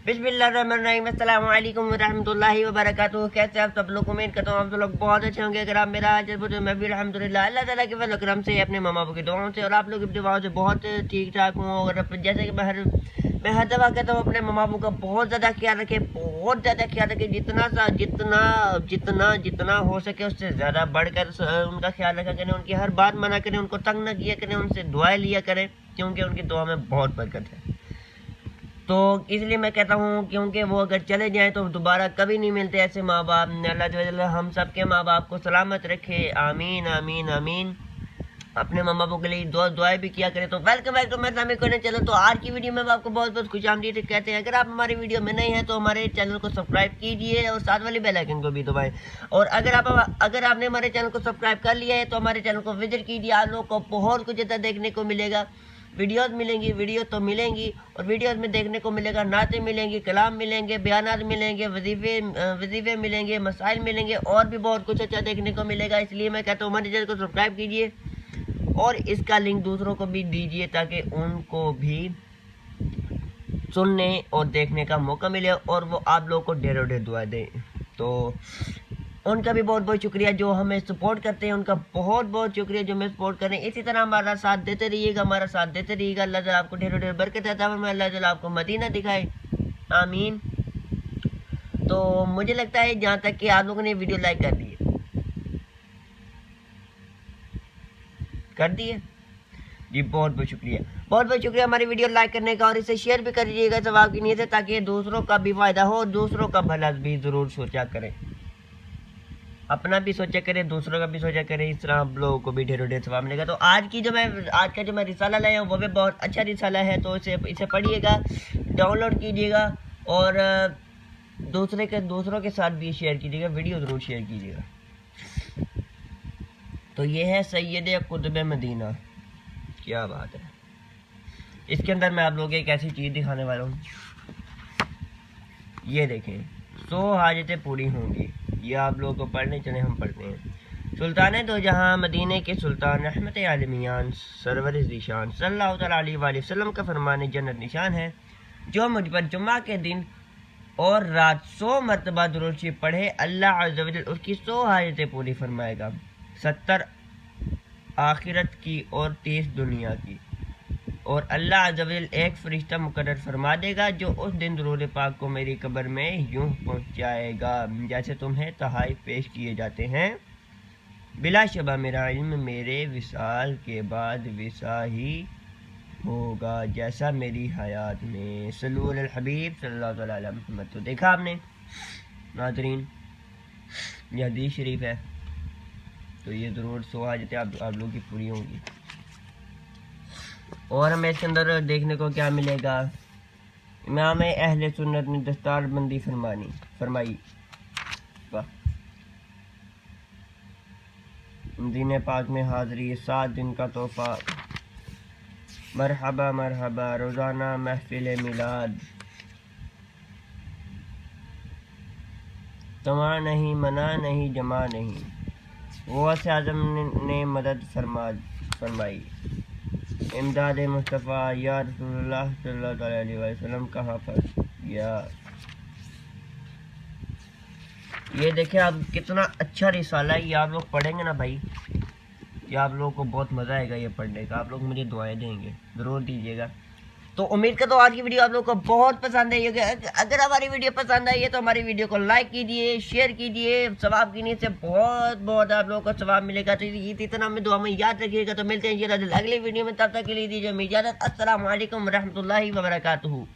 बिस्मिल्लाहिर्रहमानिर्रहीम। अस्सलाम वालेकुम रहमतुल्लाहि वबरकातुहू। कैसे आप सब लोग? उम्मीद करता हूँ आप सब लोग बहुत अच्छे होंगे। अगर आप मेरा आज तो मैं भी अल्हम्दुलिल्लाह अल्लाह ताला के फज़ल करम से, अपने मामा बाबू की दुआओं से और आप लोगों की दुआओं से बहुत ठीक ठाक हूँ। और जैसे कि मैं हर दफ़ा कहता हूँ, अपने मामा बाबू का बहुत ज़्यादा ख्याल रखें, बहुत ज़्यादा ख्याल रखें। जितना जितना जितना हो सके उससे ज़्यादा बढ़कर उनका ख्याल रखा करें। उनकी हर बात मना करें, उनको तंग न किया करें, उनसे दुआएं लिया करें, क्योंकि उनकी दुआ में बहुत बरकत है। तो इसलिए मैं कहता हूँ, क्योंकि वो अगर चले जाएं तो दोबारा कभी नहीं मिलते ऐसे माँ बाप। अल्लाह ताला हम सब के माँ बाप को सलामत रखे, आमीन आमीन आमीन। अपने माँ बापों के लिए दुआएं भी किया करें। तो वेलकम मैं इस्लामिक करने चलो। तो आज की वीडियो में आपको बहुत बहुत खुशामदीद कहते हैं। अगर आप हमारी वीडियो में नहीं है तो हमारे चैनल को सब्सक्राइब कीजिए और साथ वाली बेल आइकन को भी दबाएं। और अगर आपने हमारे चैनल को सब्सक्राइब कर लिया है तो हमारे चैनल को विजिट कीजिए। आप लोग को बहुत कुछ इतना देखने को मिलेगा। वीडियोस मिलेंगी, वीडियो तो मिलेंगी, और वीडियोस में देखने को मिलेगा नातें मिलेंगी, कलाम मिलेंगे, बयानात मिलेंगे, वजीफे मिलेंगे, मसाइल मिलेंगे, और भी बहुत कुछ अच्छा देखने को मिलेगा। इसलिए मैं कहता हूँ हमारे चैनल को सब्सक्राइब कीजिए और इसका लिंक दूसरों को भी दीजिए, ताकि उनको भी सुनने और देखने का मौका मिले और वो आप लोगों को ढेरों ढेर दुआ दें। तो उनका भी बहुत बहुत शुक्रिया जो हमें सपोर्ट करते हैं। उनका बहुत बहुत शुक्रिया जो हमें सपोर्ट करें। इसी तरह हमारा साथ देते रहिएगा, हमारा साथ देते रहिएगा। अल्लाह ताला आपको ढेरों ढेर बरकत अता फरमाए, अल्लाह ताला आपको मदीना दिखाए, आमीन। तो मुझे लगता है जहाँ तक कि आप लोगों ने वीडियो लाइक कर दी जी, बहुत बहुत शुक्रिया हमारी वीडियो लाइक करने का, और इसे शेयर भी करिएगा सवाब की नीयत से, ताकि दूसरों का भी फायदा हो और दूसरों का भला भी ज़रूर सोचा करें। अपना भी सोचा करें, दूसरों का भी सोचा करें, इस तरह आप लोगों को भी ढेरों ढेर सवाब मिलेगा। तो आज का जो मैं रिसाला लाया हूँ वो भी बहुत अच्छा रिसाला है। तो इसे पढ़िएगा, डाउनलोड कीजिएगा और दूसरों के साथ भी शेयर कीजिएगा, वीडियो ज़रूर शेयर कीजिएगा। तो ये है सैयद कुतुब मदीना, क्या बात है। इसके अंदर मैं आप लोगों को एक ऐसी चीज़ दिखाने वाला हूँ, ये देखें, 100 हाजतें पूरी होंगी। ये आप लोगों को पढ़ने चले, हम पढ़ते हैं। सुल्तान दो जहाँ मदीने के सुल्तान रहमत आलमियान सरवर ज़ीशान सल्लल्लाहु अलैहि वसल्लम का फरमान जन्नत निशान है, जो मुझ पर जुम्मा के दिन और रात 100 मरतबा दुरूद शरीफ पढ़े, अल्लाह अज़्ज़ा व जल उसकी 100 हाजतें पूरी फरमाएगा, 70 आखिरत की और 30 दुनिया की। और अल्लाह अज़्ज़ा व जल एक फ़रिश्ता मुकर्रर फरमा देगा जो उस दिन दुरूद पाक को मेरी कब्र में यूं पहुँचाएगा जैसे तुम्हें तहाइफ पेश किए जाते हैं। बिला शबा मेरा इल्म मेरे विसाल के बाद विसा ही होगा, जैसा मेरी हयात में। सल्लल्लाहु अलैहि हबीब सल्लल्लाहु अलैहि मुहम्मद। तो देखा आपने नाज़रीन, ये हदीस शरीफ है। तो ये ज़रूर 100 हाजतें आप लोगों की पूरी होंगी। और हमें इसके अंदर देखने को क्या मिलेगा? इमाम अहले सुन्नत ने दस्तार बंदी फरमाई। वाह, दीन पाक में हाज़री, 7 दिन का तोहफ़ा, मरहबा मरहबा, रोज़ाना महफिल मिलाद, तमा नहीं मना नहीं जमा नहीं, गौस आज़म ने मदद फरमाई, इमदाद मुस्तफ़ा या रसूलुल्लाह सल्लल्लाहु अलैहि वसल्लम कहाँ पर या। ये देखें आप, कितना अच्छा रिसाला है। ये आप लोग पढ़ेंगे ना भाई, ये आप लोगों को बहुत मज़ा आएगा ये पढ़ने का। आप लोग मुझे दुआएं देंगे, ज़रूर दीजिएगा। तो उम्मीद करता हूँ आज की वीडियो आप लोगों को बहुत पसंद आई होगी। अगर हमारी वीडियो पसंद आई है तो हमारी वीडियो को लाइक कीजिए, शेयर कीजिए, सवाब की नीयत से बहुत बहुत आप लोगों को सवाब मिलेगा। तो इतना में दुआ में याद रखिएगा। तो मिलते हैं अगली वीडियो में, तब तक के लिए दीजिए इजाज़त। अस्सलाम वालेकुम रहमतुल्लाहि व बरकातुहू।